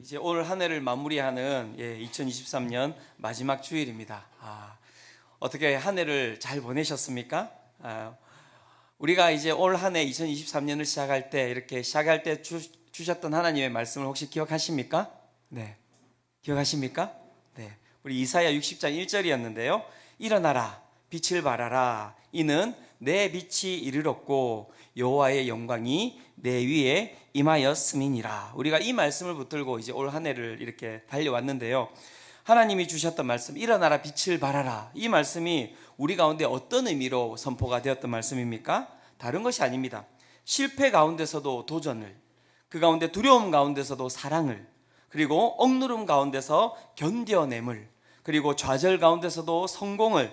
이제 올 한 해를 마무리하는 2023년 마지막 주일입니다. 어떻게 한 해를 잘 보내셨습니까? 우리가 이제 올 한 해 2023년을 시작할 때 이렇게 시작할 때 주셨던 하나님의 말씀을 혹시 기억하십니까? 네, 기억하십니까? 네, 우리 이사야 60장 1절이었는데요. 일어나라, 빛을 발하라. 이는 내 빛이 이르렀고 여호와의 영광이 내 위에 임하였음이니라. 우리가 이 말씀을 붙들고 이제 올 한 해를 이렇게 달려왔는데요. 하나님이 주셨던 말씀, 일어나라 빛을 발하라. 이 말씀이 우리 가운데 어떤 의미로 선포가 되었던 말씀입니까? 다른 것이 아닙니다. 실패 가운데서도 도전을, 그 가운데 두려움 가운데서도 사랑을, 그리고 억누름 가운데서 견뎌냄을, 그리고 좌절 가운데서도 성공을,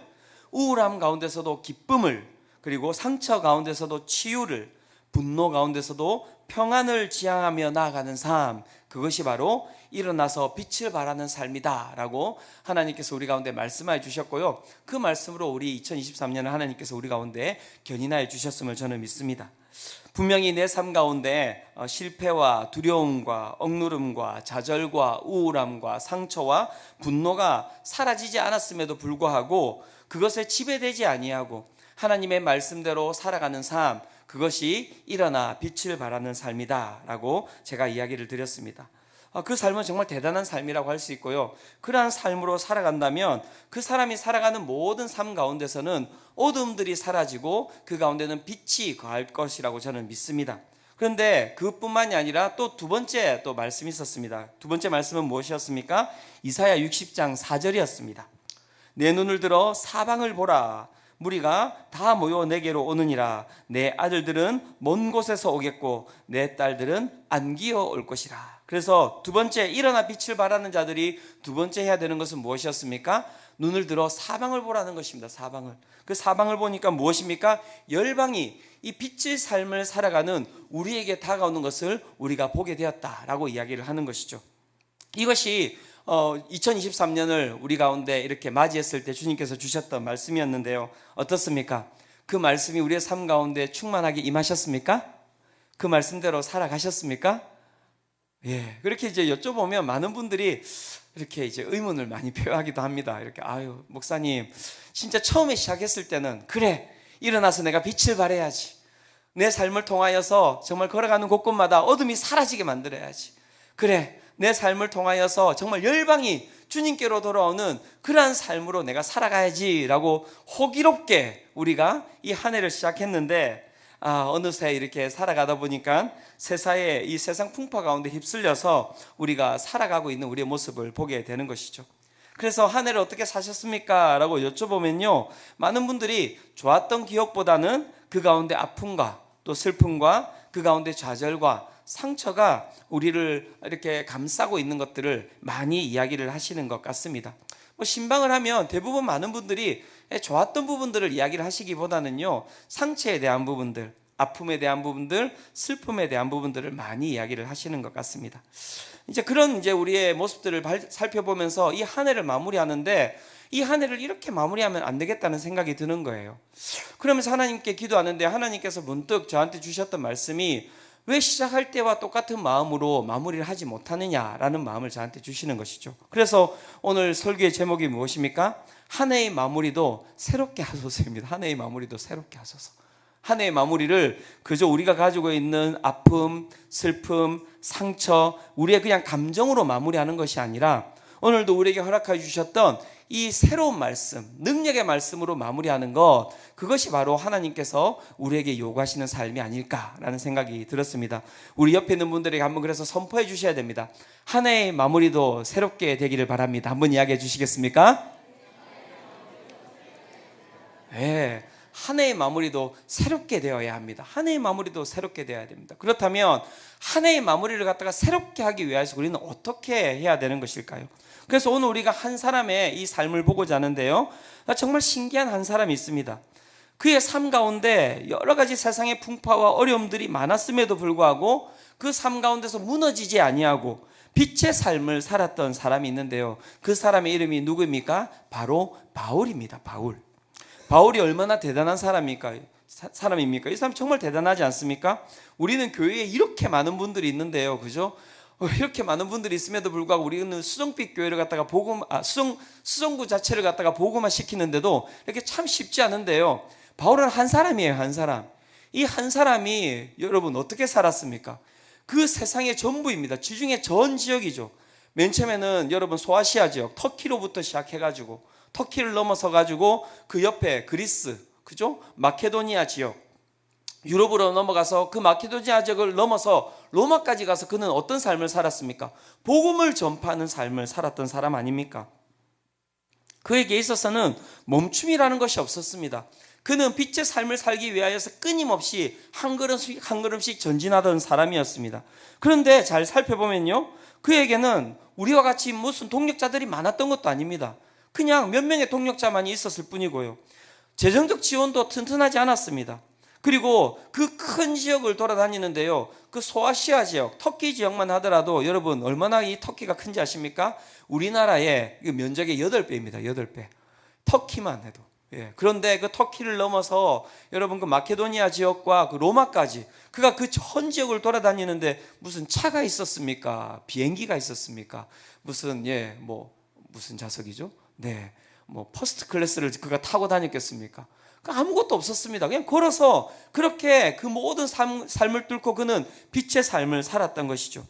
우울함 가운데서도 기쁨을, 그리고 상처 가운데서도 치유를, 분노 가운데서도 평안을 지향하며 나아가는 삶, 그것이 바로 일어나서 빛을 발하는 삶이다 라고 하나님께서 우리 가운데 말씀해 주셨고요. 그 말씀으로 우리 2023년을 하나님께서 우리 가운데 견인하여 주셨음을 저는 믿습니다. 분명히 내 삶 가운데 실패와 두려움과 억누름과 좌절과 우울함과 상처와 분노가 사라지지 않았음에도 불구하고 그것에 지배되지 아니하고 하나님의 말씀대로 살아가는 삶, 그것이 일어나 빛을 발하는 삶이다 라고 제가 이야기를 드렸습니다. 그 삶은 정말 대단한 삶이라고 할 수 있고요. 그러한 삶으로 살아간다면 그 사람이 살아가는 모든 삶 가운데서는 어둠들이 사라지고 그 가운데는 빛이 거할 것이라고 저는 믿습니다. 그런데 그뿐만이 아니라 또 두 번째 또 말씀이 있었습니다. 두 번째 말씀은 무엇이었습니까? 이사야 60장 4절이었습니다. 내 눈을 들어 사방을 보라. 무리가 다 모여 내게로 오느니라. 내 아들들은 먼 곳에서 오겠고 내 딸들은 안기어 올 것이라. 그래서 두 번째, 일어나 빛을 발하는 자들이 두 번째 해야 되는 것은 무엇이었습니까? 눈을 들어 사방을 보라는 것입니다. 사방을. 그 사방을 보니까 무엇입니까? 열방이 이 빛의 삶을 살아가는 우리에게 다가오는 것을 우리가 보게 되었다라고 이야기를 하는 것이죠. 이것이 2023년을 우리 가운데 이렇게 맞이했을 때 주님께서 주셨던 말씀이었는데요. 어떻습니까? 그 말씀이 우리의 삶 가운데 충만하게 임하셨습니까? 그 말씀대로 살아가셨습니까? 예, 그렇게 이제 여쭤보면 많은 분들이 이렇게 이제 의문을 많이 표하기도 합니다. 이렇게, 아유, 목사님, 진짜 처음에 시작했을 때는, 그래, 일어나서 내가 빛을 발해야지. 내 삶을 통하여서 정말 걸어가는 곳곳마다 어둠이 사라지게 만들어야지. 그래, 내 삶을 통하여서 정말 열방이 주님께로 돌아오는 그러한 삶으로 내가 살아가야지 라고 호기롭게 우리가 이 한 해를 시작했는데, 어느새 이렇게 살아가다 보니까 세상에 이 세상 풍파 가운데 휩쓸려서 우리가 살아가고 있는 우리의 모습을 보게 되는 것이죠. 그래서 한 해를 어떻게 사셨습니까? 라고 여쭤보면요, 많은 분들이 좋았던 기억보다는 그 가운데 아픔과 또 슬픔과 그 가운데 좌절과 상처가 우리를 이렇게 감싸고 있는 것들을 많이 이야기를 하시는 것 같습니다. 신방을 하면 대부분 많은 분들이 좋았던 부분들을 이야기를 하시기보다는요, 상처에 대한 부분들, 아픔에 대한 부분들, 슬픔에 대한 부분들을 많이 이야기를 하시는 것 같습니다. 이제 그런 이제 우리의 모습들을 살펴보면서 이 한 해를 마무리하는데, 이 한 해를 이렇게 마무리하면 안 되겠다는 생각이 드는 거예요. 그러면서 하나님께 기도하는데 하나님께서 문득 저한테 주셨던 말씀이, 왜 시작할 때와 똑같은 마음으로 마무리를 하지 못하느냐라는 마음을 저한테 주시는 것이죠. 그래서 오늘 설교의 제목이 무엇입니까? 한 해의 마무리도 새롭게 하소서입니다. 한 해의 마무리도 새롭게 하소서. 한 해의 마무리를 그저 우리가 가지고 있는 아픔, 슬픔, 상처, 우리의 그냥 감정으로 마무리하는 것이 아니라 오늘도 우리에게 허락해 주셨던 이 새로운 말씀, 능력의 말씀으로 마무리하는 것, 그것이 바로 하나님께서 우리에게 요구하시는 삶이 아닐까라는 생각이 들었습니다. 우리 옆에 있는 분들에게 한번 그래서 선포해 주셔야 됩니다. 한 해의 마무리도 새롭게 되기를 바랍니다. 한번 이야기해 주시겠습니까? 네, 한 해의 마무리도 새롭게 되어야 합니다. 한 해의 마무리도 새롭게 되어야 됩니다. 그렇다면 한 해의 마무리를 갖다가 새롭게 하기 위해서 우리는 어떻게 해야 되는 것일까요? 그래서 오늘 우리가 한 사람의 이 삶을 보고자 하는데요, 정말 신기한 한 사람이 있습니다. 그의 삶 가운데 여러 가지 세상의 풍파와 어려움들이 많았음에도 불구하고 그 삶 가운데서 무너지지 아니하고 빛의 삶을 살았던 사람이 있는데요, 그 사람의 이름이 누구입니까? 바로 바울입니다. 바울이 얼마나 대단한 사람입니까? 이 사람 정말 대단하지 않습니까? 우리는 교회에 이렇게 많은 분들이 있는데요, 그죠? 이렇게 많은 분들이 있음에도 불구하고 우리는 수정빛 교회를 갖다가 수정구 자체를 갖다가 복음화 시키는데도 이렇게 참 쉽지 않은데요. 바울은 한 사람이에요, 한 사람. 이 한 사람이 여러분 어떻게 살았습니까? 그 세상의 전부입니다. 지중해 전 지역이죠. 맨 처음에는 여러분 소아시아 지역, 터키로부터 시작해가지고 터키를 넘어서가지고 그 옆에 그리스, 그죠? 마케도니아 지역, 유럽으로 넘어가서 그 마케도니아 지역을 넘어서 로마까지 가서 그는 어떤 삶을 살았습니까? 복음을 전파하는 삶을 살았던 사람 아닙니까? 그에게 있어서는 멈춤이라는 것이 없었습니다. 그는 빛의 삶을 살기 위하여서 끊임없이 한 걸음씩 한 걸음씩 전진하던 사람이었습니다. 그런데 잘 살펴보면요, 그에게는 우리와 같이 무슨 동력자들이 많았던 것도 아닙니다. 그냥 몇 명의 동력자만이 있었을 뿐이고요, 재정적 지원도 튼튼하지 않았습니다. 그리고 그 큰 지역을 돌아다니는데요, 그 소아시아 지역, 터키 지역만 하더라도 여러분 얼마나 이 터키가 큰지 아십니까? 우리나라의 면적의 8배입니다. 8배. 터키만 해도. 그런데 그 터키를 넘어서 여러분 그 마케도니아 지역과 그 로마까지 그가 그 전 지역을 돌아다니는데 무슨 차가 있었습니까? 비행기가 있었습니까? 무슨 무슨 좌석이죠? 퍼스트 클래스를 그가 타고 다녔겠습니까? 아무것도 없었습니다. 그냥 걸어서 그렇게 그 모든 삶을 뚫고 그는 빛의 삶을 살았던 것이죠.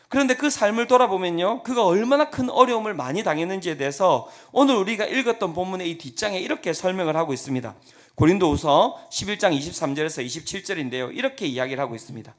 그런데 그 삶을 돌아보면요, 그가 얼마나 큰 어려움을 많이 당했는지에 대해서 오늘 우리가 읽었던 본문의 이 뒷장에 이렇게 설명을 하고 있습니다. 고린도후서 11장 23절에서 27절인데요, 이렇게 이야기를 하고 있습니다.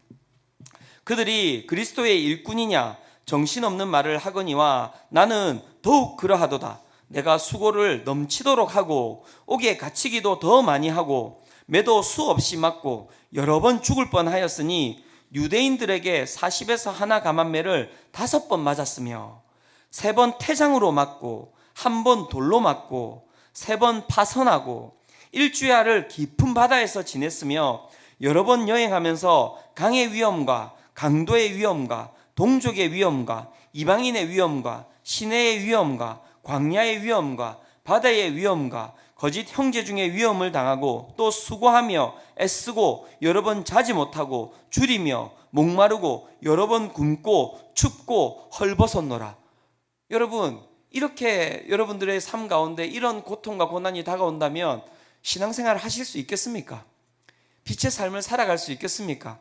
그들이 그리스도의 일꾼이냐 정신없는 말을 하거니와 나는 더욱 그러하도다. 내가 수고를 넘치도록 하고 옥에 갇히기도 더 많이 하고 매도 수없이 맞고 여러 번 죽을 뻔하였으니 유대인들에게 40에서 하나 감한매를 5번 맞았으며 3번 태장으로 맞고 1번 돌로 맞고 3번 파선하고 일주야를 깊은 바다에서 지냈으며 여러 번 여행하면서 강의 위험과 강도의 위험과 동족의 위험과 이방인의 위험과 시내의 위험과 광야의 위험과 바다의 위험과 거짓 형제 중에 위험을 당하고 또 수고하며 애쓰고 여러 번 자지 못하고 줄이며 목마르고 여러 번 굶고 춥고 헐벗었노라. 여러분, 이렇게 여러분들의 삶 가운데 이런 고통과 고난이 다가온다면 신앙생활을 하실 수 있겠습니까? 빛의 삶을 살아갈 수 있겠습니까?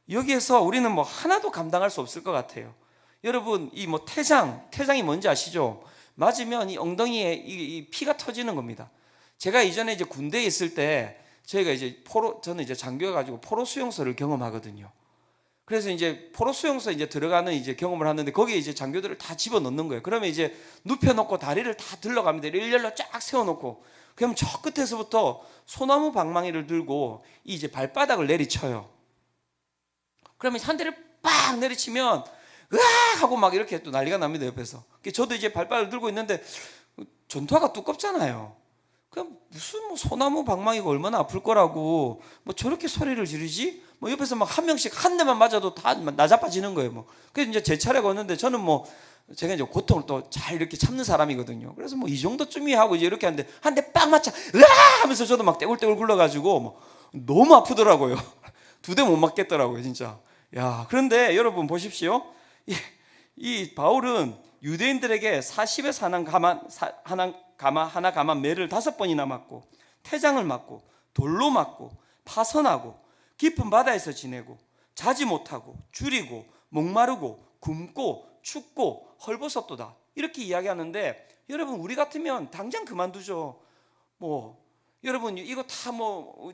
여기에서 우리는 하나도 감당할 수 없을 것 같아요. 여러분, 이 태장이 뭔지 아시죠? 맞으면 이 엉덩이에 이 피가 터지는 겁니다. 제가 이전에 이제 군대에 있을 때 저는 이제 장교여가지고 포로 수용소를 경험하거든요. 그래서 이제 포로 수용소 이제 들어가는 이제 경험을 하는데 거기에 이제 장교들을 다 집어 넣는 거예요. 그러면 이제 눕혀놓고 다리를 다 들러갑니다. 일렬로 쫙 세워놓고 그럼 저 끝에서부터 소나무 방망이를 들고 이제 발바닥을 내리쳐요. 그러면 한 대를 빡 내리치면 으악 하고 막 이렇게 또 난리가 납니다, 옆에서. 저도 이제 발바닥을 들고 있는데 전투화가 두껍잖아요. 그럼 무슨 소나무 방망이가 얼마나 아플 거라고 저렇게 소리를 지르지? 옆에서 막 한 명씩 한 대만 맞아도 다 나자빠지는 거예요. 그래서 이제 제 차례가 왔는데 저는 제가 이제 고통을 또 잘 이렇게 참는 사람이거든요. 그래서 이 정도쯤이 하고 이제 이렇게 하는데 한 대 빡 맞자 으아 하면서 저도 막 떼굴떼굴 굴러가지고 너무 아프더라고요. 2대 못 맞겠더라고요, 진짜. 야, 그런데 여러분 보십시오. 이 바울은 유대인들에게 40에서 하나 감한 매를 5번이나 맞고 태장을 맞고 돌로 맞고 파선하고 깊은 바다에서 지내고 자지 못하고 줄이고 목마르고 굶고 춥고 헐벗었도다, 이렇게 이야기하는데 여러분, 우리 같으면 당장 그만두죠. 여러분 이거 다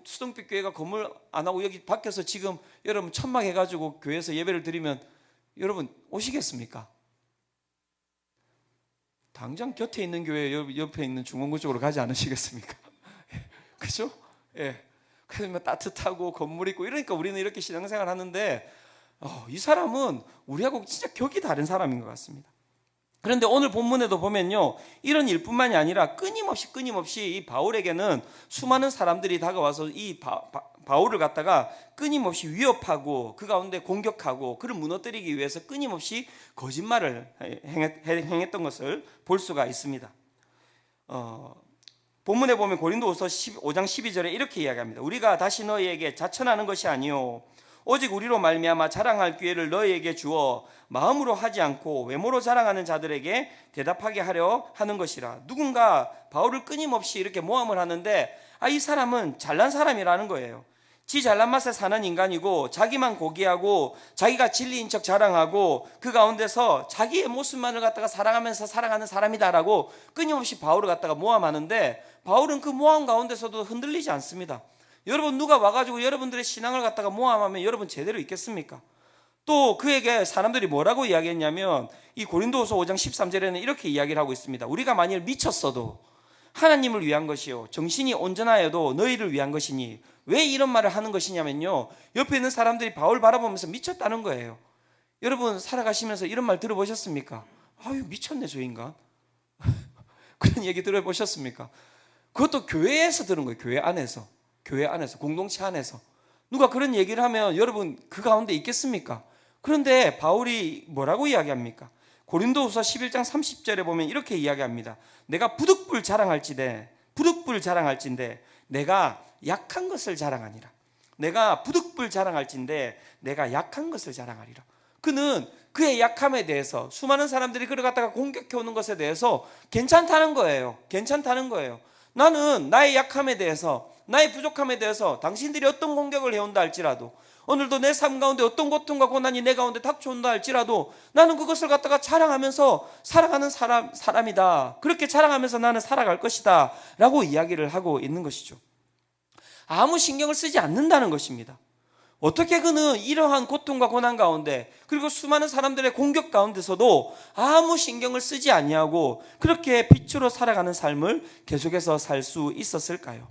수동빛 교회가 건물 안 하고 여기 밖에서 지금 여러분 천막 해가지고 교회에서 예배를 드리면 여러분 오시겠습니까? 당장 곁에 있는 교회 옆에 있는 중원구 쪽으로 가지 않으시겠습니까? 그죠? 그러면 따뜻하고 건물 있고 이러니까 우리는 이렇게 신앙생활 하는데 이 사람은 우리하고 진짜 격이 다른 사람인 것 같습니다. 그런데 오늘 본문에도 보면요, 이런 일뿐만이 아니라 끊임없이 이 바울에게는 수많은 사람들이 다가와서 이 바울을 갖다가 끊임없이 위협하고 그 가운데 공격하고 그를 무너뜨리기 위해서 끊임없이 거짓말을 행했던 것을 볼 수가 있습니다. 본문에 보면 고린도후서 5장 12절에 이렇게 이야기합니다. 우리가 다시 너희에게 자천하는 것이 아니요 오직 우리로 말미암아 자랑할 기회를 너희에게 주어 마음으로 하지 않고 외모로 자랑하는 자들에게 대답하게 하려 하는 것이라. 누군가 바울을 끊임없이 이렇게 모함을 하는데 이 사람은 잘난 사람이라는 거예요. 지 잘난 맛에 사는 인간이고 자기만 고귀하고 자기가 진리인 척 자랑하고 그 가운데서 자기의 모습만을 갖다가 사랑하면서 사랑하는 사람이다라고 끊임없이 바울을 갖다가 모함하는데 바울은 그 모함 가운데서도 흔들리지 않습니다. 여러분, 누가 와가지고 여러분들의 신앙을 갖다가 모함하면 여러분 제대로 있겠습니까? 또 그에게 사람들이 뭐라고 이야기했냐면 이 고린도후서 5장 13절에는 이렇게 이야기를 하고 있습니다. 우리가 만일 미쳤어도 하나님을 위한 것이요 정신이 온전하여도 너희를 위한 것이니. 왜 이런 말을 하는 것이냐면요, 옆에 있는 사람들이 바울 바라보면서 미쳤다는 거예요. 여러분 살아가시면서 이런 말 들어보셨습니까? 아유, 미쳤네 저 인간. 그런 얘기 들어보셨습니까? 그것도 교회에서 들은 거예요. 교회 안에서 공동체 안에서 누가 그런 얘기를 하면 여러분 그 가운데 있겠습니까? 그런데 바울이 뭐라고 이야기합니까? 고린도후서 11장 30절에 보면 이렇게 이야기합니다. 내가 부득불 자랑할진대 내가 약한 것을 자랑하니라. 내가 부득불 자랑할진대 내가 약한 것을 자랑하리라. 그는 그의 약함에 대해서 수많은 사람들이 그를 갖다가 공격해 오는 것에 대해서 괜찮다는 거예요. 나는 나의 약함에 대해서, 나의 부족함에 대해서 당신들이 어떤 공격을 해온다 할지라도, 오늘도 내 삶 가운데 어떤 고통과 고난이 내 가운데 닥쳐온다 할지라도 나는 그것을 갖다가 자랑하면서 살아가는 사람이다. 그렇게 자랑하면서 나는 살아갈 것이다 라고 이야기를 하고 있는 것이죠. 아무 신경을 쓰지 않는다는 것입니다. 어떻게 그는 이러한 고통과 고난 가운데 그리고 수많은 사람들의 공격 가운데서도 아무 신경을 쓰지 아니하고 그렇게 빛으로 살아가는 삶을 계속해서 살 수 있었을까요?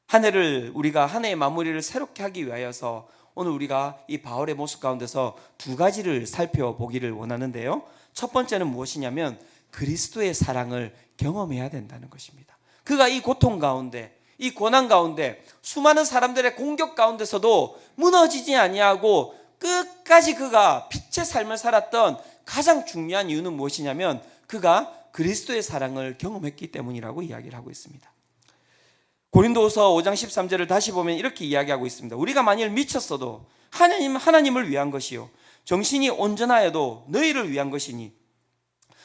한 해의 마무리를 새롭게 하기 위하여서 오늘 우리가 이 바울의 모습 가운데서 두 가지를 살펴보기를 원하는데요. 첫 번째는 무엇이냐면 그리스도의 사랑을 경험해야 된다는 것입니다. 그가 이 고통 가운데, 이 고난 가운데, 수많은 사람들의 공격 가운데서도 무너지지 아니하고 끝까지 그가 빛의 삶을 살았던 가장 중요한 이유는 무엇이냐면 그가 그리스도의 사랑을 경험했기 때문이라고 이야기를 하고 있습니다. 고린도후서 5장 13절을 다시 보면 이렇게 이야기하고 있습니다. 우리가 만일 미쳤어도 하나님을 위한 것이요 정신이 온전하여도 너희를 위한 것이니.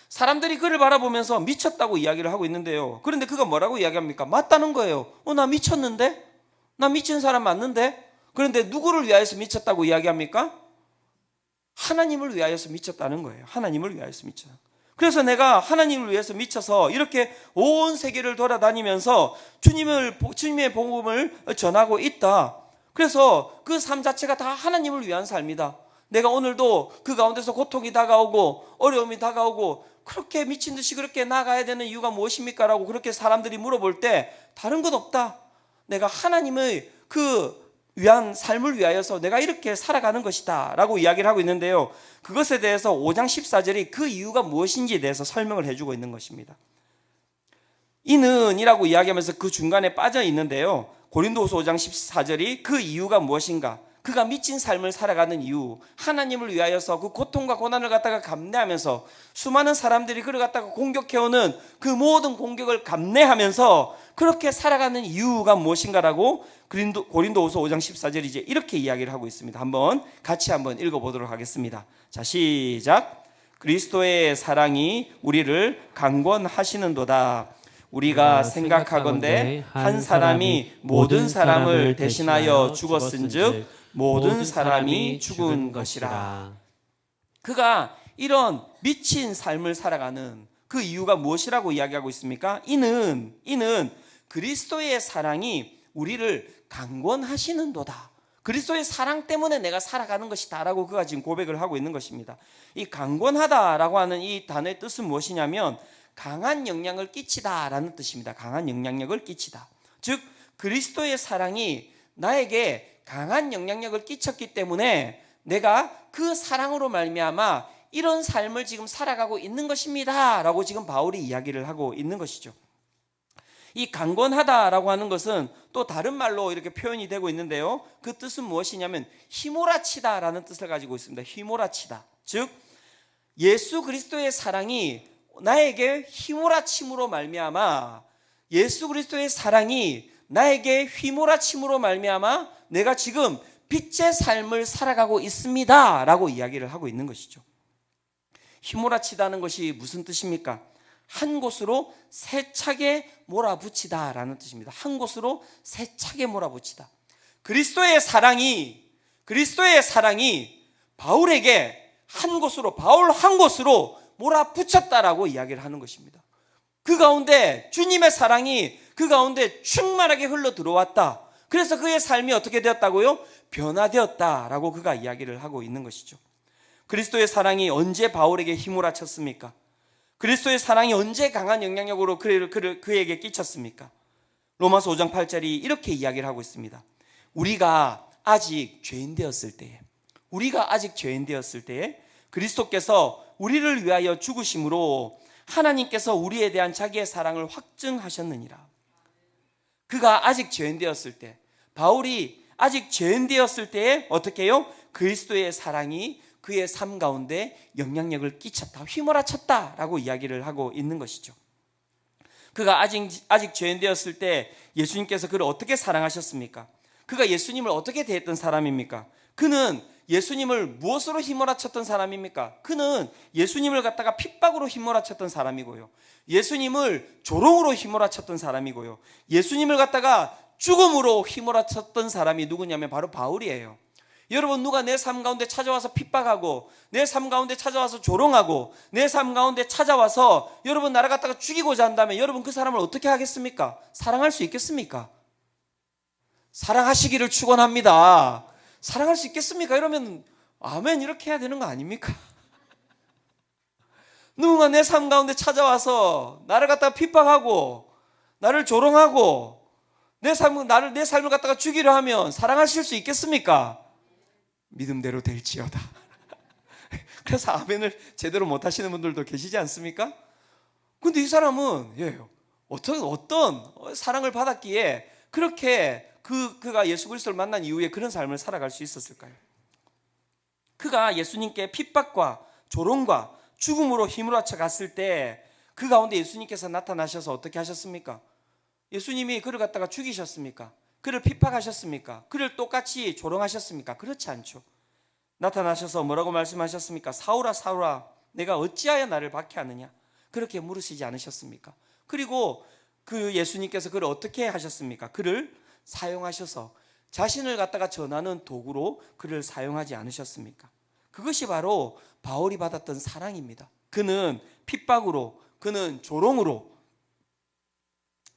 사람들이 그를 바라보면서 미쳤다고 이야기를 하고 있는데요, 그런데 그가 뭐라고 이야기합니까? 맞다는 거예요. 나 미쳤는데? 나 미친 사람 맞는데? 그런데 누구를 위하여서 미쳤다고 이야기합니까? 하나님을 위하여서 미쳤다는 거예요. 하나님을 위하여서 미쳤다. 그래서 내가 하나님을 위해서 미쳐서 이렇게 온 세계를 돌아다니면서 주님의 복음을 전하고 있다. 그래서 그 삶 자체가 다 하나님을 위한 삶이다. 내가 오늘도 그 가운데서 고통이 다가오고 어려움이 다가오고 그렇게 미친 듯이 그렇게 나가야 되는 이유가 무엇입니까? 라고 그렇게 사람들이 물어볼 때 다른 것 없다. 내가 하나님의 그 위한 삶을 위하여서 내가 이렇게 살아가는 것이다 라고 이야기를 하고 있는데요, 그것에 대해서 5장 14절이 그 이유가 무엇인지에 대해서 설명을 해주고 있는 것입니다. 이는 이라고 이야기하면서 그 중간에 빠져 있는데요, 고린도후서 5장 14절이 그 이유가 무엇인가, 그가 미친 삶을 살아가는 이유, 하나님을 위하여서 그 고통과 고난을 갖다가 감내하면서 수많은 사람들이 그를 갖다가 공격해오는 그 모든 공격을 감내하면서 그렇게 살아가는 이유가 무엇인가라고 고린도후서 5장 14절이 이제 이렇게 이야기를 하고 있습니다. 같이 한번 읽어보도록 하겠습니다. 자, 시작. 그리스도의 사랑이 우리를 강권하시는도다. 우리가 생각하건대 한 사람이 모든 사람을 대신하여 죽었은즉 모든 사람이 죽은 것이라. 그가 이런 미친 삶을 살아가는 그 이유가 무엇이라고 이야기하고 있습니까? 이는 그리스도의 사랑이 우리를 강권하시는도다. 그리스도의 사랑 때문에 내가 살아가는 것이다 라고 그가 지금 고백을 하고 있는 것입니다. 이 강권하다라고 하는 이 단어의 뜻은 무엇이냐면 강한 영향을 끼치다 라는 뜻입니다. 강한 영향력을 끼치다. 즉 그리스도의 사랑이 나에게 강한 영향력을 끼쳤기 때문에 내가 그 사랑으로 말미암아 이런 삶을 지금 살아가고 있는 것입니다 라고 지금 바울이 이야기를 하고 있는 것이죠. 이 강권하다라고 하는 것은 또 다른 말로 이렇게 표현이 되고 있는데요, 그 뜻은 무엇이냐면 휘몰아치다 라는 뜻을 가지고 있습니다. 휘몰아치다. 즉 예수 그리스도의 사랑이 나에게 휘몰아침으로 말미암아, 예수 그리스도의 사랑이 나에게 휘몰아침으로 말미암아 내가 지금 빛의 삶을 살아가고 있습니다 라고 이야기를 하고 있는 것이죠. 휘몰아치다는 것이 무슨 뜻입니까? 한 곳으로 세차게 몰아붙이다 라는 뜻입니다. 한 곳으로 세차게 몰아붙이다. 그리스도의 사랑이 바울에게 바울 한 곳으로 몰아붙였다라고 이야기를 하는 것입니다. 그 가운데 주님의 사랑이 그 가운데 충만하게 흘러 들어왔다. 그래서 그의 삶이 어떻게 되었다고요? 변화되었다라고 그가 이야기를 하고 있는 것이죠. 그리스도의 사랑이 언제 바울에게 휘몰아쳤습니까? 그리스도의 사랑이 언제 강한 영향력으로 그에게 끼쳤습니까? 로마서 5장 8절이 이렇게 이야기를 하고 있습니다. 우리가 아직 죄인 되었을 때에 그리스도께서 우리를 위하여 죽으심으로 하나님께서 우리에 대한 자기의 사랑을 확증하셨느니라. 그가 아직 죄인 되었을 때, 바울이 아직 죄인 되었을 때에 어떻게 해요? 그리스도의 사랑이 그의 삶 가운데 영향력을 끼쳤다, 휘몰아쳤다라고 이야기를 하고 있는 것이죠. 그가 아직 죄인 되었을 때 예수님께서 그를 어떻게 사랑하셨습니까? 그가 예수님을 어떻게 대했던 사람입니까? 그는 예수님을 무엇으로 휘몰아쳤던 사람입니까? 그는 예수님을 갖다가 핍박으로 휘몰아쳤던 사람이고요, 예수님을 조롱으로 휘몰아쳤던 사람이고요, 예수님을 갖다가 죽음으로 휘몰아쳤던 사람이 누구냐면 바로 바울이에요. 여러분, 누가 내 삶 가운데 찾아와서 핍박하고, 내 삶 가운데 찾아와서 조롱하고, 내 삶 가운데 찾아와서 여러분 나를 갖다가 죽이고자 한다면 여러분 그 사람을 어떻게 하겠습니까? 사랑할 수 있겠습니까? 사랑하시기를 축원합니다. 사랑할 수 있겠습니까? 이러면 아멘 이렇게 해야 되는 거 아닙니까? 누군가 내 삶 가운데 찾아와서 나를 갖다가 핍박하고 나를 조롱하고 내 삶을 갖다가 죽이려 하면 사랑하실 수 있겠습니까? 믿음대로 될지어다. 그래서 아멘을 제대로 못 하시는 분들도 계시지 않습니까? 근데 이 사람은 어떤 사랑을 받았기에 그렇게 그가 예수 그리스도를 만난 이후에 그런 삶을 살아갈 수 있었을까요? 그가 예수님께 핍박과 조롱과 죽음으로 휘몰아쳐 갔을 때 그 가운데 예수님께서 나타나셔서 어떻게 하셨습니까? 예수님이 그를 갖다가 죽이셨습니까? 그를 핍박하셨습니까? 그를 똑같이 조롱하셨습니까? 그렇지 않죠. 나타나셔서 뭐라고 말씀하셨습니까? 사울아 사울아 내가 어찌하여 나를 박해하느냐? 그렇게 물으시지 않으셨습니까? 그리고 그 예수님께서 그를 어떻게 하셨습니까? 그를 사용하셔서 자신을 갖다가 전하는 도구로 그를 사용하지 않으셨습니까? 그것이 바로 바울이 받았던 사랑입니다. 그는 핍박으로, 그는 조롱으로,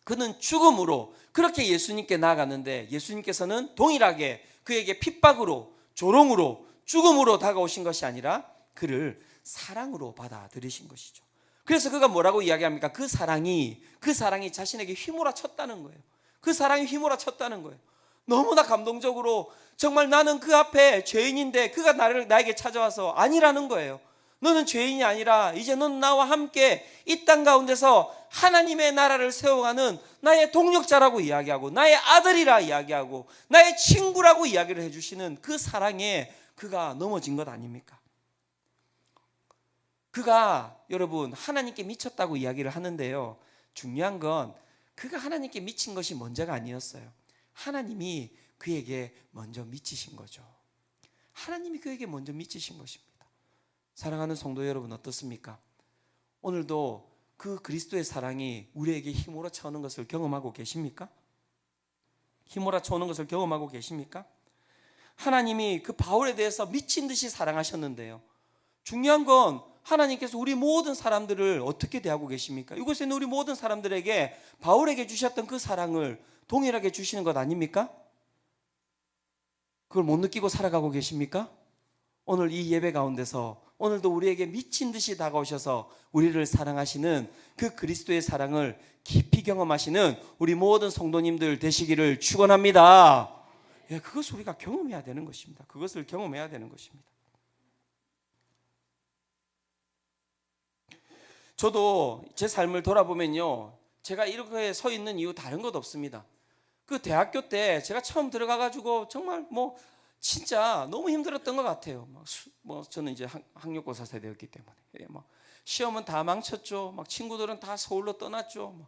그는 죽음으로 그렇게 예수님께 나아갔는데 예수님께서는 동일하게 그에게 핍박으로, 조롱으로, 죽음으로 다가오신 것이 아니라 그를 사랑으로 받아들이신 것이죠. 그래서 그가 뭐라고 이야기합니까? 그 사랑이 자신에게 휘몰아쳤다는 거예요. 그 사랑이 휘몰아쳤다는 거예요. 너무나 감동적으로 정말 나는 그 앞에 죄인인데 그가 나에게 찾아와서 아니라는 거예요. 너는 죄인이 아니라 이제 넌 나와 함께 이 땅 가운데서 하나님의 나라를 세워가는 나의 동력자라고 이야기하고 나의 아들이라 이야기하고 나의 친구라고 이야기를 해주시는 그 사랑에 그가 넘어진 것 아닙니까? 그가 여러분 하나님께 미쳤다고 이야기를 하는데요, 중요한 건 그가 하나님께 미친 것이 먼저가 아니었어요. 하나님이 그에게 먼저 미치신 거죠. 하나님이 그에게 먼저 미치신 것입니다. 사랑하는 성도 여러분, 어떻습니까? 오늘도 그 그리스도의 사랑이 우리에게 휘몰아쳐 오는 것을 경험하고 계십니까? 휘몰아쳐 오는 것을 경험하고 계십니까? 하나님이 그 바울에 대해서 미친 듯이 사랑하셨는데요, 중요한 건 하나님께서 우리 모든 사람들을 어떻게 대하고 계십니까? 이곳에 있는 우리 모든 사람들에게 바울에게 주셨던 그 사랑을 동일하게 주시는 것 아닙니까? 그걸 못 느끼고 살아가고 계십니까? 오늘 이 예배 가운데서 오늘도 우리에게 미친 듯이 다가오셔서 우리를 사랑하시는 그 그리스도의 사랑을 깊이 경험하시는 우리 모든 성도님들 되시기를 축원합니다. 예, 그것을 우리가 경험해야 되는 것입니다. 그것을 경험해야 되는 것입니다. 저도 제 삶을 돌아보면요, 제가 이렇게 서 있는 이유 다른 것 없습니다. 그 대학교 때 제가 처음 들어가가지고 정말 진짜 너무 힘들었던 것 같아요. 저는 이제 학력고사 세대였기 때문에 시험은 다 망쳤죠. 친구들은 다 서울로 떠났죠.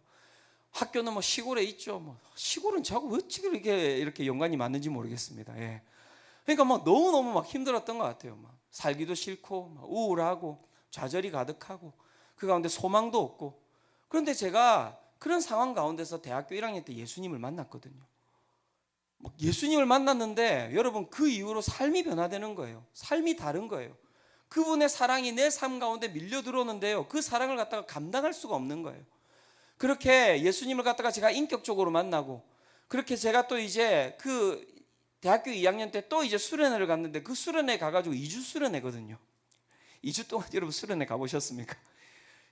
학교는 시골에 있죠. 시골은 저하고 어떻게 이렇게 연관이 맞는지 모르겠습니다. 예. 그러니까 막 너무너무 막 힘들었던 것 같아요. 막 살기도 싫고 막 우울하고 좌절이 가득하고 그 가운데 소망도 없고. 그런데 제가 그런 상황 가운데서 대학교 1학년 때 예수님을 만났거든요. 막 예수님을 만났는데 여러분 그 이후로 삶이 변화되는 거예요. 삶이 다른 거예요. 그분의 사랑이 내 삶 가운데 밀려 들어오는데요, 그 사랑을 갖다가 감당할 수가 없는 거예요. 그렇게 예수님을 갖다가 제가 인격적으로 만나고, 그렇게 제가 또 이제 그 대학교 2학년 때 또 이제 수련회를 갔는데, 그 수련회 가가지고 2주 수련회거든요. 2주 동안 여러분 수련회 가보셨습니까?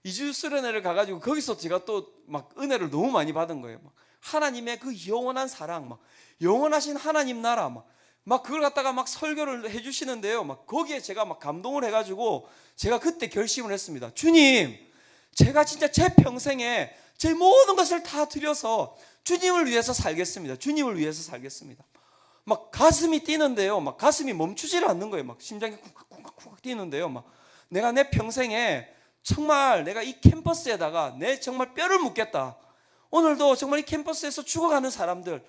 2주 수련회를 가가지고 거기서 제가 또 막 은혜를 너무 많이 받은 거예요. 막 하나님의 그 영원한 사랑, 막 영원하신 하나님 나라, 막 그걸 갖다가 막 설교를 해주시는데요, 막 거기에 제가 막 감동을 해가지고 제가 그때 결심을 했습니다. 주님, 제가 진짜 제 평생에 제 모든 것을 다 드려서 주님을 위해서 살겠습니다. 주님을 위해서 살겠습니다. 막 가슴이 뛰는데요, 막 가슴이 멈추질 않는 거예요. 막 심장이 쿵쾅쿵쾅 뛰는데요, 막 내가 내 평생에 정말 내가 이 캠퍼스에다가 내 정말 뼈를 묻겠다. 오늘도 정말 이 캠퍼스에서 죽어가는 사람들,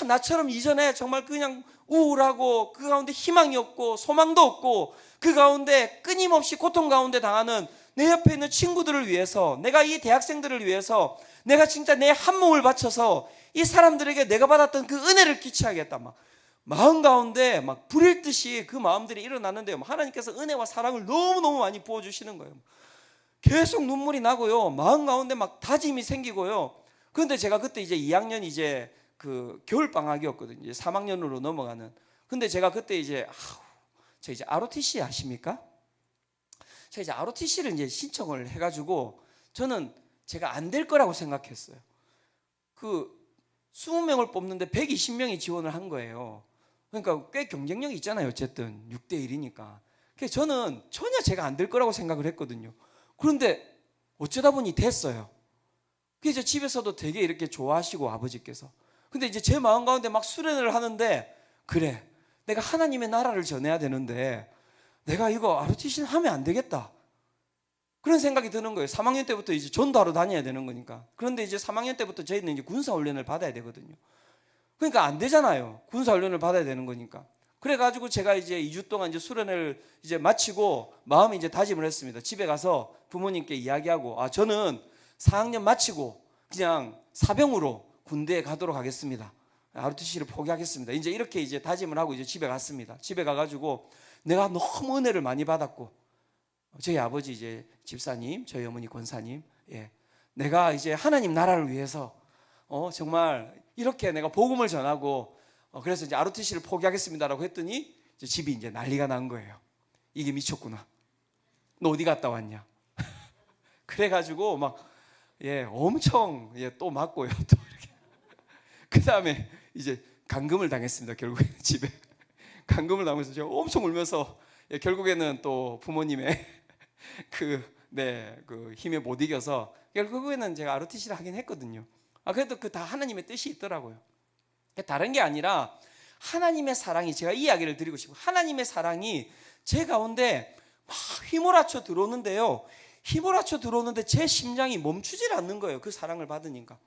나처럼 이전에 정말 그냥 우울하고 그 가운데 희망이 없고 소망도 없고 그 가운데 끊임없이 고통 가운데 당하는 내 옆에 있는 친구들을 위해서, 내가 이 대학생들을 위해서 내가 진짜 내 한 몸을 바쳐서 이 사람들에게 내가 받았던 그 은혜를 끼쳐야겠다. 막 마음 가운데 막 불일 듯이 그 마음들이 일어나는데요, 하나님께서 은혜와 사랑을 너무너무 많이 부어주시는 거예요. 계속 눈물이 나고요, 마음 가운데 막 다짐이 생기고요. 그런데 제가 그때 이제 2학년 이제 그 겨울 방학이었거든요. 이제 3학년으로 넘어가는. 근데 제가 그때 이제 저 이제 ROTC 아십니까? 제가 이제 ROTC를 이제 신청을 해가지고 저는 제가 안 될 거라고 생각했어요. 그 20명을 뽑는데 120명이 지원을 한 거예요. 그러니까 꽤 경쟁력이 있잖아요. 어쨌든 6대 1이니까. 그래서 저는 전혀 제가 안 될 거라고 생각을 했거든요. 그런데 어쩌다 보니 됐어요. 그래서 집에서도 되게 이렇게 좋아하시고, 아버지께서. 근데 이제 제 마음 가운데 막 수련을 하는데, 그래, 내가 하나님의 나라를 전해야 되는데 내가 이거 ROTC는 하면 안 되겠다, 그런 생각이 드는 거예요. 3학년 때부터 이제 전도하러 다녀야 되는 거니까. 그런데 이제 3학년 때부터 저희는 이제 군사훈련을 받아야 되거든요. 그러니까 안 되잖아요. 군사훈련을 받아야 되는 거니까. 그래가지고 제가 이제 2주 동안 이제 수련을 이제 마치고 마음이 이제 다짐을 했습니다. 집에 가서 부모님께 이야기하고, 저는 4학년 마치고 그냥 사병으로 군대에 가도록 하겠습니다. ROTC를 포기하겠습니다. 이제 이렇게 이제 다짐을 하고 이제 집에 갔습니다. 집에 가가지고 내가 너무 은혜를 많이 받았고, 저희 아버지 이제 집사님, 저희 어머니 권사님, 내가 이제 하나님 나라를 위해서 정말 이렇게 내가 복음을 전하고, 그래서 이제 ROTC를 포기하겠습니다라고 했더니 이제 집이 이제 난리가 난 거예요. 이게 미쳤구나, 너 어디 갔다 왔냐. 그래가지고 막 엄청 또 맞고요. 또 이렇게. 그 다음에 이제 감금을 당했습니다. 결국에 집에 감금을 당해서 제가 엄청 울면서, 결국에는 또 부모님의 그 힘에 못 이겨서 결국에는 제가 ROTC를 하긴 했거든요. 그래도 그 다 하나님의 뜻이 있더라고요. 다른 게 아니라 하나님의 사랑이, 제가 이 이야기를 드리고 싶어요. 하나님의 사랑이 제 가운데 막 휘몰아쳐 들어오는데요, 휘몰아쳐 들어오는데 제 심장이 멈추질 않는 거예요. 그 사랑을 받으니까.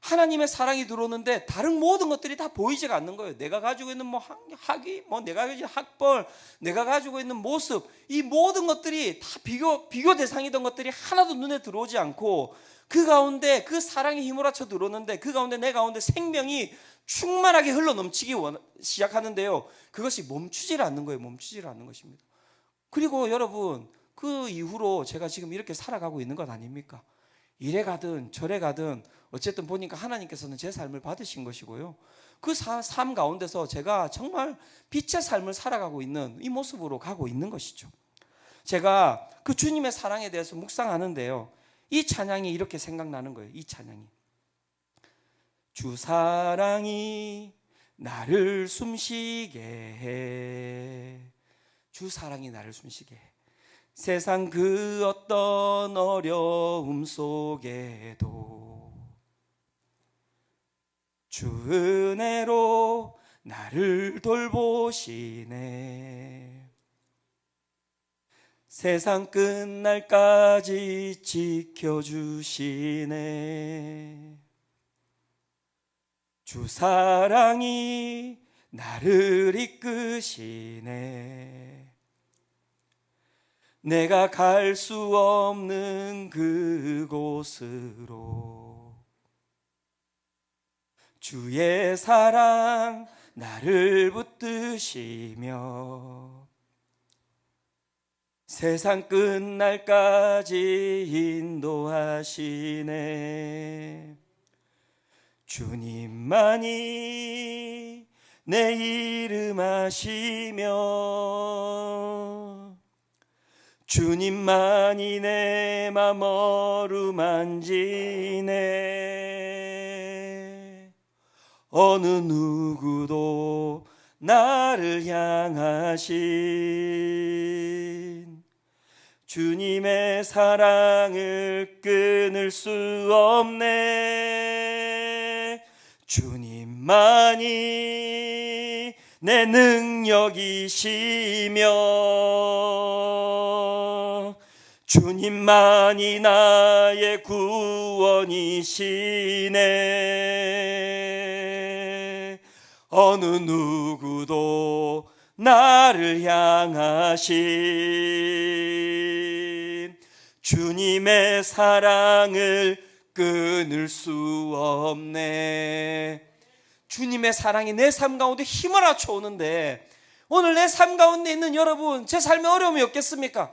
하나님의 사랑이 들어오는데 다른 모든 것들이 다 보이지가 않는 거예요. 내가 가지고 있는 뭐 학위, 내가 가지고 있는 학벌, 내가 가지고 있는 모습, 이 모든 것들이 다 비교 대상이던 것들이 하나도 눈에 들어오지 않고, 그 가운데 그 사랑이 휘몰아쳐 들어오는데 그 가운데 내 가운데 생명이 충만하게 흘러 넘치기 시작하는데요, 그것이 멈추질 않는 거예요. 멈추질 않는 것입니다. 그리고 여러분, 그 이후로 제가 지금 이렇게 살아가고 있는 것 아닙니까? 이래 가든 저래 가든 어쨌든 보니까 하나님께서는 제 삶을 받으신 것이고요, 그 삶 가운데서 제가 정말 빛의 삶을 살아가고 있는 이 모습으로 가고 있는 것이죠. 제가 그 주님의 사랑에 대해서 묵상하는데요, 이 찬양이 이렇게 생각나는 거예요. 이 찬양이, 주 사랑이 나를 숨쉬게 해, 주 사랑이 나를 숨쉬게 해, 세상 그 어떤 어려움 속에도 주 은혜로 나를 돌보시네, 세상 끝날까지 지켜주시네, 주 사랑이 나를 이끄시네. 내가 갈 수 없는 그곳으로 주의 사랑 나를 붙드시며 세상 끝날까지 인도하시네. 주님만이 내 이름 아시며 주님만이 내 맘 어루만지네. 어느 누구도 나를 향하신 주님의 사랑을 끊을 수 없네. 주님만이 내 능력이시며 주님만이 나의 구원이시네. 어느 누구도 나를 향하신 주님의 사랑을 끊을 수 없네. 주님의 사랑이 내 삶 가운데 휘몰아쳐 오는데, 오늘 내 삶 가운데 있는 여러분, 제 삶에 어려움이 없겠습니까?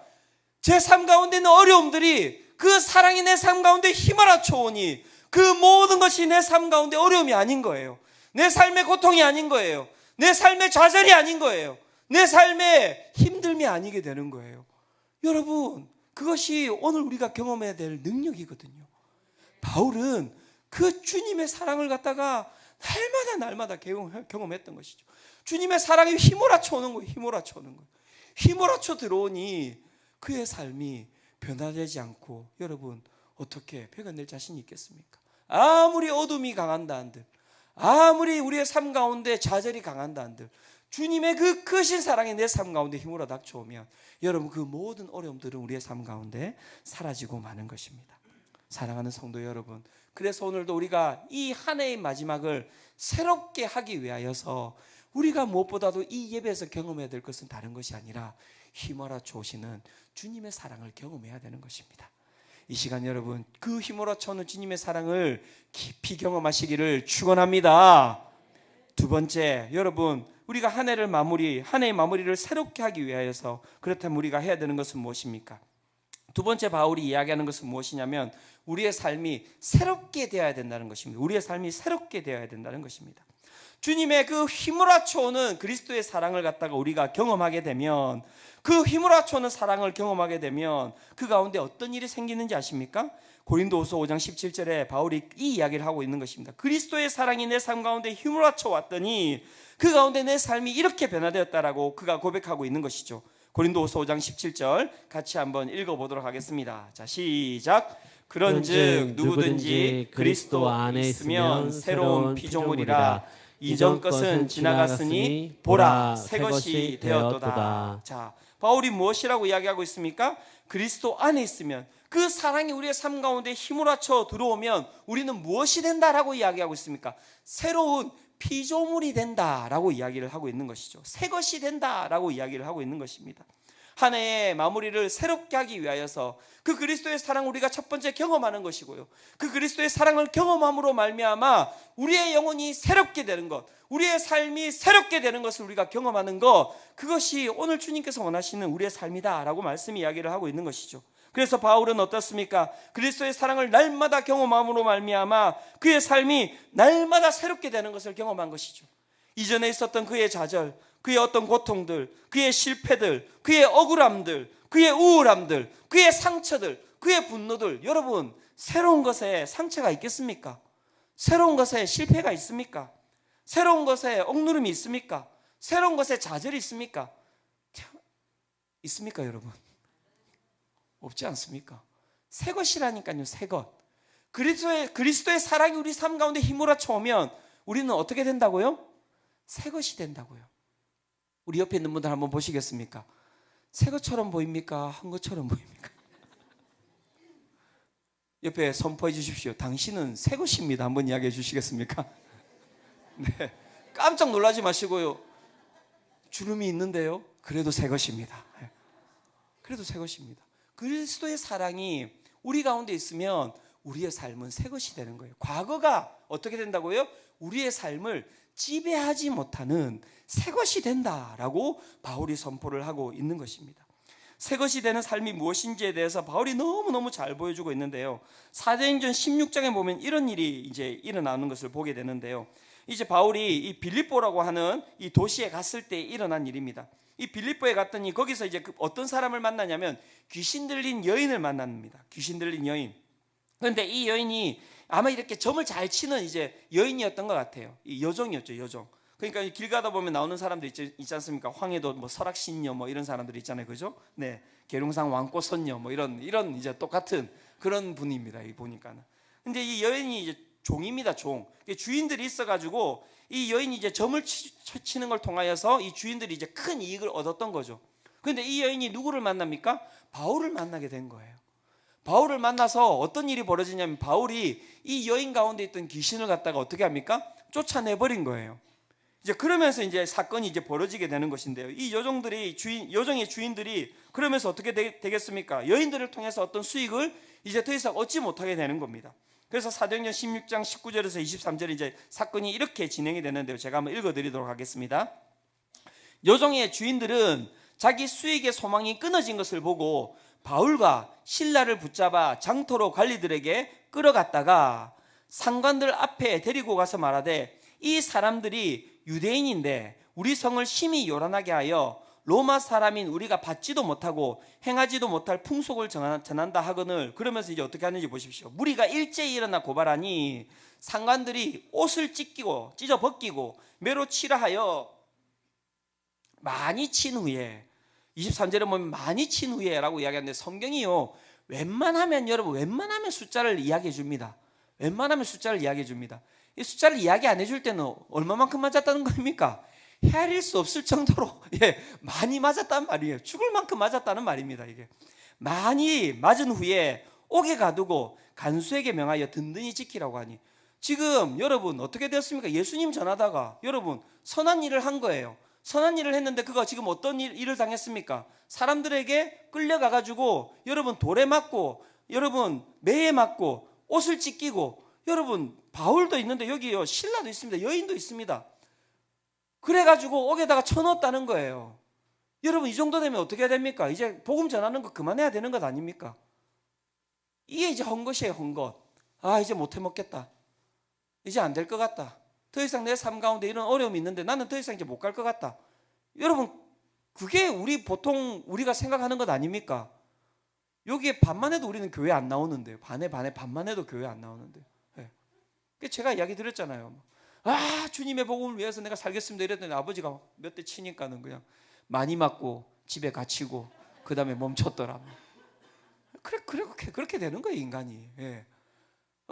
제 삶 가운데 있는 어려움들이 그 사랑이 내 삶 가운데 휘몰아쳐 오니 그 모든 것이 내 삶 가운데 어려움이 아닌 거예요. 내 삶의 고통이 아닌 거예요. 내 삶의 좌절이 아닌 거예요. 내 삶의 힘듦이 아니게 되는 거예요. 여러분, 그것이 오늘 우리가 경험해야 될 능력이거든요. 바울은 그 주님의 사랑을 갖다가 날마다 경험했던 것이죠. 주님의 사랑이 휘몰아쳐 오는 거예요. 휘몰아쳐 오는 거예요. 휘몰아쳐 들어오니 그의 삶이 변화되지 않고, 여러분 어떻게 배겨낼 자신이 있겠습니까? 아무리 어둠이 강한다 한들, 아무리 우리의 삶 가운데 좌절이 강한다 한들, 주님의 그 크신 사랑이 내 삶 가운데 힘으로 닥쳐오면 여러분 그 모든 어려움들은 우리의 삶 가운데 사라지고 마는 것입니다. 사랑하는 성도 여러분, 그래서 오늘도 우리가 이 한 해의 마지막을 새롭게 하기 위하여서 우리가 무엇보다도 이 예배에서 경험해야 될 것은 다른 것이 아니라 휘몰아쳐 오시는 주님의 사랑을 경험해야 되는 것입니다. 이 시간 여러분, 그 휘몰아쳐 오는 주님의 사랑을 깊이 경험하시기를 축원합니다. 두 번째, 여러분 우리가 한 해의 마무리를 새롭게 하기 위하여서, 그렇다면 우리가 해야 되는 것은 무엇입니까? 두 번째 바울이 이야기하는 것은 무엇이냐면 우리의 삶이 새롭게 되어야 된다는 것입니다. 우리의 삶이 새롭게 되어야 된다는 것입니다. 주님의 그 휘몰아쳐 오는 그리스도의 사랑을 갖다가 우리가 경험하게 되면, 그 휘몰아쳐 오는 사랑을 경험하게 되면 그 가운데 어떤 일이 생기는지 아십니까? 고린도후서 5장 17절에 바울이 이 이야기를 하고 있는 것입니다. 그리스도의 사랑이 내 삶 가운데 휘몰아쳐 왔더니 그 가운데 내 삶이 이렇게 변화되었다라고 그가 고백하고 있는 것이죠. 고린도후서 5장 17절 같이 한번 읽어보도록 하겠습니다. 자, 시작. 그런즉 누구든지 그리스도 안에 있으면 새로운 피조물이라. 이전 것은 지나갔으니 보라 새 것이 되었도다. 자, 바울이 무엇이라고 이야기하고 있습니까? 그리스도 안에 있으면, 그 사랑이 우리의 삶 가운데 휘몰아쳐 들어오면 우리는 무엇이 된다라고 이야기하고 있습니까? 새로운 피조물이 된다라고 이야기를 하고 있는 것이죠. 새 것이 된다라고 이야기를 하고 있는 것입니다. 한 해의 마무리를 새롭게 하기 위하여서 그 그리스도의 사랑을 우리가 첫 번째 경험하는 것이고요, 그 그리스도의 사랑을 경험함으로 말미암아 우리의 영혼이 새롭게 되는 것, 우리의 삶이 새롭게 되는 것을 우리가 경험하는 것, 그것이 오늘 주님께서 원하시는 우리의 삶이다라고 말씀이 이야기를 하고 있는 것이죠. 그래서 바울은 어떻습니까? 그리스도의 사랑을 날마다 경험함으로 말미암아 그의 삶이 날마다 새롭게 되는 것을 경험한 것이죠. 이전에 있었던 그의 좌절, 그의 어떤 고통들, 그의 실패들, 그의 억울함들, 그의 우울함들, 그의 상처들, 그의 분노들, 여러분 새로운 것에 상처가 있겠습니까? 새로운 것에 실패가 있습니까? 새로운 것에 억누름이 있습니까? 새로운 것에 좌절이 있습니까? 있습니까 여러분? 없지 않습니까? 새 것이라니까요. 새 것. 그리스도의 사랑이 우리 삶 가운데 휘몰아쳐 오면 우리는 어떻게 된다고요? 새 것이 된다고요. 우리 옆에 있는 분들 한번 보시겠습니까? 새 것처럼 보입니까? 한 것처럼 보입니까? 옆에 선포해 주십시오. 당신은 새 것입니다. 한번 이야기해 주시겠습니까? 네. 깜짝 놀라지 마시고요. 주름이 있는데요. 그래도 새 것입니다. 그래도 새 것입니다. 그리스도의 사랑이 우리 가운데 있으면 우리의 삶은 새 것이 되는 거예요. 과거가 어떻게 된다고요? 우리의 삶을 지배하지 못하는 새 것이 된다라고 바울이 선포를 하고 있는 것입니다. 새 것이 되는 삶이 무엇인지에 대해서 바울이 너무너무 잘 보여주고 있는데요. 사도행전 16장에 보면 이런 일이 이제 일어나는 것을 보게 되는데요. 이제 바울이 이 빌립보라고 하는 이 도시에 갔을 때 일어난 일입니다. 이 빌립보에 갔더니 거기서 이제 어떤 사람을 만나냐면 귀신 들린 여인을 만납니다. 귀신 들린 여인. 그런데 이 여인이 아마 이렇게 점을 잘 치는 이제 여인이었던 것 같아요. 이 여종이었죠, 여종. 그러니까 길 가다 보면 나오는 사람들 있지 않습니까? 황해도 뭐 설악신녀 뭐 이런 사람들 있잖아요, 그죠? 네, 계룡산 왕꽃선녀 뭐 이런 이제 똑같은 그런 분입니다. 이 보니까는. 근데 이 여인이 이제 종입니다, 종. 주인들이 있어가지고 이 여인이 이제 점을 치는 걸 통하여서 이 주인들이 이제 큰 이익을 얻었던 거죠. 그런데 이 여인이 누구를 만납니까? 바울을 만나게 된 거예요. 바울을 만나서 어떤 일이 벌어지냐면 바울이 이 여인 가운데 있던 귀신을 갖다가 어떻게 합니까? 쫓아내버린 거예요. 이제 그러면서 이제 사건이 이제 벌어지게 되는 것인데요. 이 여종들이 여종의 주인들이 그러면서 어떻게 되겠습니까? 여인들을 통해서 어떤 수익을 이제 더 이상 얻지 못하게 되는 겁니다. 그래서 사도행전 16장 19절에서 23절에 이제 사건이 이렇게 진행이 되는데요. 제가 한번 읽어드리도록 하겠습니다. 여종의 주인들은 자기 수익의 소망이 끊어진 것을 보고 바울과 실라를 붙잡아 장터로 관리들에게 끌어갔다가 상관들 앞에 데리고 가서 말하되 이 사람들이 유대인인데 우리 성을 심히 요란하게 하여 로마 사람인 우리가 받지도 못하고 행하지도 못할 풍속을 전한다 하거늘. 그러면서 이제 어떻게 하는지 보십시오. 무리가 일제히 일어나 고발하니 상관들이 옷을 찢어 벗기고 매로 치라 하여 많이 친 후에 23절에 보면 많이 친 후에 라고 이야기하는데 성경이요 웬만하면 숫자를 이야기해 줍니다. 웬만하면 숫자를 이야기해 줍니다. 이 숫자를 이야기 안 해줄 때는 얼마만큼 맞았다는 겁니까? 헤아릴 수 없을 정도로 많이 맞았단 말이에요. 죽을 만큼 맞았다는 말입니다. 이게 많이 맞은 후에 옥에 가두고 간수에게 명하여 든든히 지키라고 하니 지금 여러분 어떻게 되었습니까? 예수님 전하다가 여러분 선한 일을 한 거예요. 선한 일을 했는데 그가 지금 어떤 일을 당했습니까? 사람들에게 끌려가가지고 여러분 돌에 맞고 여러분 매에 맞고 옷을 찢기고 여러분 바울도 있는데 여기요 신라도 있습니다. 여인도 있습니다. 그래가지고 옥에다가 쳐넣었다는 거예요. 여러분 이 정도 되면 어떻게 해야 됩니까? 이제 복음 전하는 거 그만해야 되는 것 아닙니까? 이게 이제 헌 것이에요. 헌 것. 아 이제 못 해먹겠다. 이제 안 될 것 같다. 더 이상 내 삶 가운데 이런 어려움이 있는데 나는 더 이상 이제 못 갈 것 같다. 여러분 그게 보통 우리가 생각하는 것 아닙니까? 여기에 반만 해도 우리는 교회 안 나오는데요. 반만 해도 교회 안 나오는데요. 네. 제가 이야기 드렸잖아요. 아 주님의 복음을 위해서 내가 살겠습니다 이랬더니 아버지가 몇 대 치니까는 그냥 많이 맞고 집에 갇히고 그 다음에 멈췄더라. 그렇게 되는 거예요 인간이. 예.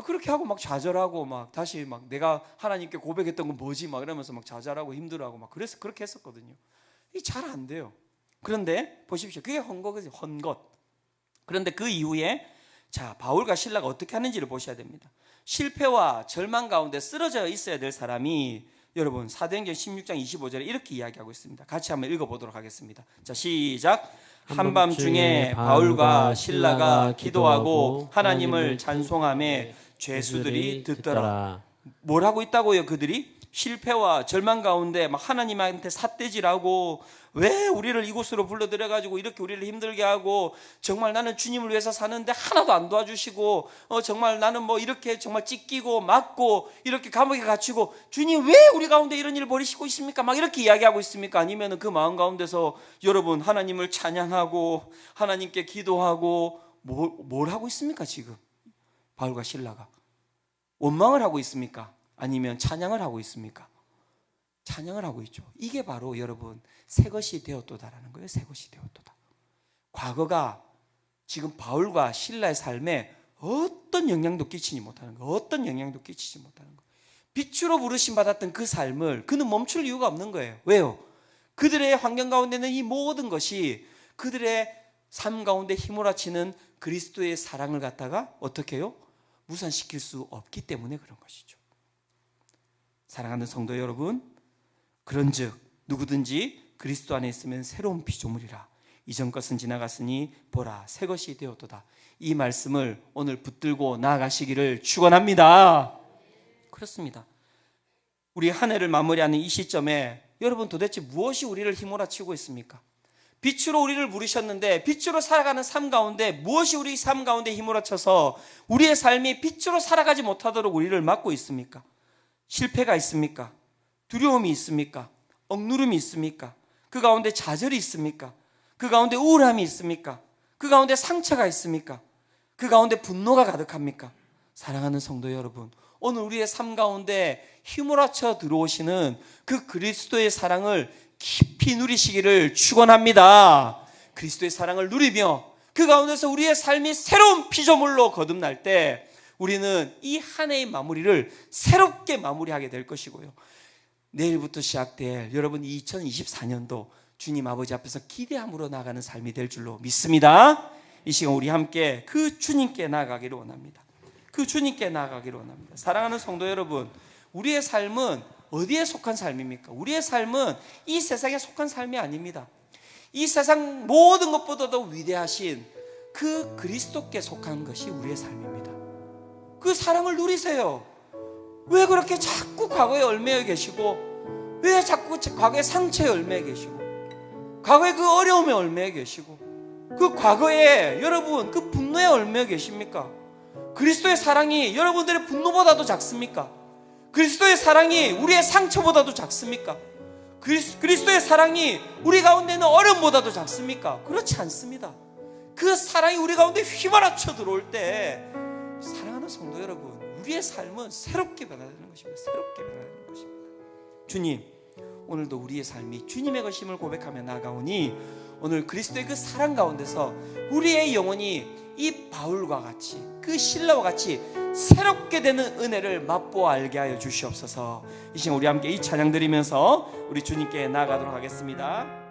그렇게 하고 막 좌절하고 막 다시 막 내가 하나님께 고백했던 건 뭐지 막 이러면서 막 좌절하고 힘들어하고 막 그래서 그렇게 했었거든요. 이게 잘 안 돼요. 그런데 보십시오. 그게 헌 것. 그런데 그 이후에 자 바울과 실라가 어떻게 하는지를 보셔야 됩니다. 실패와 절망 가운데 쓰러져 있어야 될 사람이 여러분 사도행전 16장 25절에 이렇게 이야기하고 있습니다. 같이 한번 읽어보도록 하겠습니다. 자 시작. 한밤중에 바울과 실라가 기도하고 하나님을 찬송하며 죄수들이 듣더라. 뭘 하고 있다고요? 그들이 실패와 절망 가운데 막 하나님한테 삿대질하고 왜 우리를 이곳으로 불러들여가지고 이렇게 우리를 힘들게 하고 정말 나는 주님을 위해서 사는데 하나도 안 도와주시고 정말 나는 뭐 이렇게 정말 찢기고 맞고 이렇게 감옥에 갇히고 주님 왜 우리 가운데 이런 일을 벌이시고 있습니까? 막 이렇게 이야기하고 있습니까? 아니면 그 마음 가운데서 여러분 하나님을 찬양하고 하나님께 기도하고 뭘 하고 있습니까? 지금 바울과 실라가 원망을 하고 있습니까? 아니면 찬양을 하고 있습니까? 찬양을 하고 있죠. 이게 바로 여러분 새 것이 되었도다라는 거예요. 새 것이 되었도다. 과거가 지금 바울과 실라의 삶에 어떤 영향도 끼치지 못하는 거, 어떤 영향도 끼치지 못하는 거. 빛으로 부르심 받았던 그 삶을 그는 멈출 이유가 없는 거예요. 왜요? 그들의 환경 가운데는 이 모든 것이 그들의 삶 가운데 휘몰아치는 그리스도의 사랑을 갖다가 어떻게 해요? 무산시킬 수 없기 때문에 그런 것이죠. 사랑하는 성도 여러분, 그런즉 누구든지 그리스도 안에 있으면 새로운 피조물이라. 이전 것은 지나갔으니 보라 새 것이 되었도다. 이 말씀을 오늘 붙들고 나아가시기를 축원합니다. 그렇습니다. 우리 한 해를 마무리하는 이 시점에 여러분 도대체 무엇이 우리를 휘몰아치고 있습니까? 빛으로 우리를 부르셨는데 빛으로 살아가는 삶 가운데 무엇이 우리 삶 가운데 휘몰아쳐서 우리의 삶이 빛으로 살아가지 못하도록 우리를 막고 있습니까? 실패가 있습니까? 두려움이 있습니까? 억누름이 있습니까? 그 가운데 좌절이 있습니까? 그 가운데 우울함이 있습니까? 그 가운데 상처가 있습니까? 그 가운데 분노가 가득합니까? 사랑하는 성도 여러분, 오늘 우리의 삶 가운데 휘몰아쳐 들어오시는 그 그리스도의 사랑을 깊이 누리시기를 축원합니다. 그리스도의 사랑을 누리며 그 가운데서 우리의 삶이 새로운 피조물로 거듭날 때 우리는 이 한 해의 마무리를 새롭게 마무리하게 될 것이고요, 내일부터 시작될 여러분 2024년도 주님 아버지 앞에서 기대함으로 나아가는 삶이 될 줄로 믿습니다. 이 시간 우리 함께 그 주님께 나아가기를 원합니다. 그 주님께 나아가기를 원합니다. 사랑하는 성도 여러분, 우리의 삶은 어디에 속한 삶입니까? 우리의 삶은 이 세상에 속한 삶이 아닙니다. 이 세상 모든 것보다도 위대하신 그 그리스도께 속한 것이 우리의 삶입니다. 그 사랑을 누리세요. 왜 그렇게 자꾸 과거에 얽매여 계시고, 왜 자꾸 과거의 상처에 얽매여 계시고, 과거의 그 어려움에 얽매여 계시고, 그 과거에 여러분 그 분노에 얽매여 계십니까? 그리스도의 사랑이 여러분들의 분노보다도 작습니까? 그리스도의 사랑이 우리의 상처보다도 작습니까? 그리스도의 사랑이 우리 가운데 있는 어려움보다도 작습니까? 그렇지 않습니다. 그 사랑이 우리 가운데 휘몰아쳐 들어올 때, 사랑하는 성도 여러분, 우리의 삶은 새롭게 변화되는 것입니다. 새롭게 변화되는 것입니다. 주님, 오늘도 우리의 삶이 주님의 것임을 고백하며 나아가오니 오늘 그리스도의 그 사랑 가운데서 우리의 영혼이 이 바울과 같이, 그 실라와 같이 새롭게 되는 은혜를 맛보아 알게 하여 주시옵소서. 이 시간 우리 함께 이 찬양 드리면서 우리 주님께 나아가도록 하겠습니다.